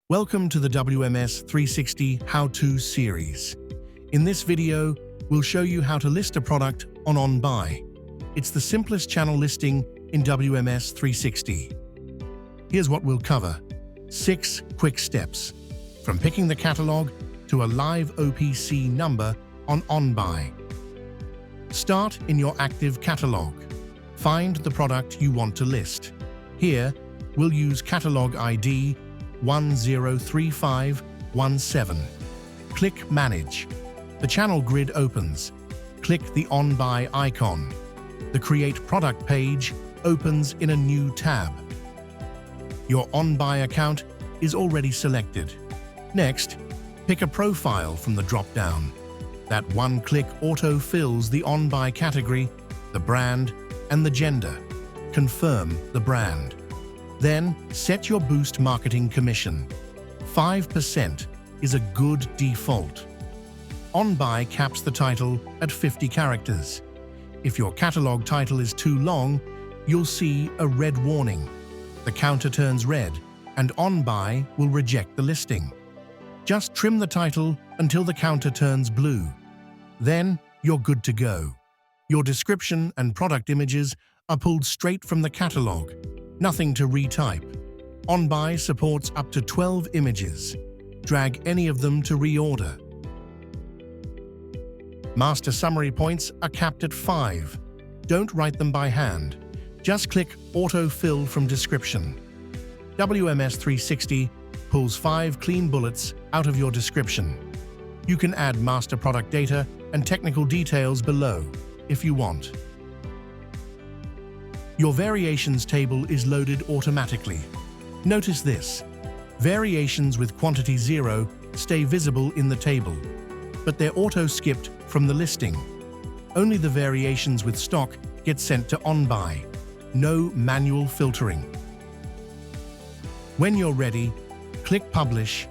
Welcome to the WMS360 How-To series. In this video, we'll show you how to list a product on OnBuy. It's the simplest channel listing in WMS360. Here's what we'll cover. 6 quick steps, from picking the catalog to a live OPC number on OnBuy. Start in your Active Catalogue. Find the product you want to list. Here, we'll use Catalog ID 103517. Click Manage. The channel grid opens. Click the OnBuy icon. The Create Product page opens in a new tab. Your OnBuy account is already selected. Next, pick a profile from the drop-down. That one-click auto-fills the OnBuy category, the brand, and the gender. Confirm the brand. Then, set your boost marketing commission. 5% is a good default. OnBuy caps the title at 50 characters. If your catalog title is too long, you'll see a red warning. The counter turns red, and OnBuy will reject the listing. Just trim the title until the counter turns blue. Then, you're good to go. Your description and product images are pulled straight from the catalog. Nothing to retype. OnBuy supports up to 12 images. Drag any of them to reorder. Master summary points are capped at 5. Don't write them by hand. Just click Auto-Fill from description. WMS360 pulls 5 clean bullets out of your description. You can add master product data and technical details below if you want. Your variations table is loaded automatically. Notice this. Variations with quantity 0 stay visible in the table, but they're auto-skipped from the listing. Only the variations with stock get sent to OnBuy. No manual filtering. When you're ready, click Publish.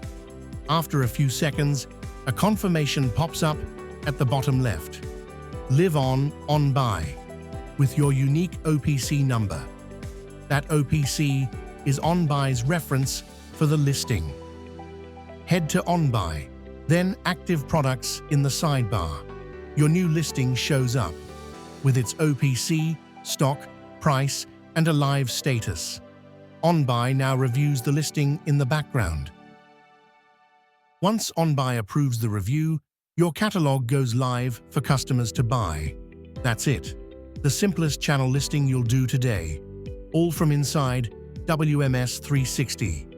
After a few seconds, a confirmation pops up at the bottom left. Live on OnBuy with your unique OPC number. That OPC is OnBuy's reference for the listing. Head to OnBuy, then Active Products in the sidebar. Your new listing shows up with its OPC, stock, price, and a live status. OnBuy now reviews the listing in the background. Once OnBuy approves the review, your catalog goes live for customers to buy. That's it. The simplest channel listing you'll do today. All from inside WMS360.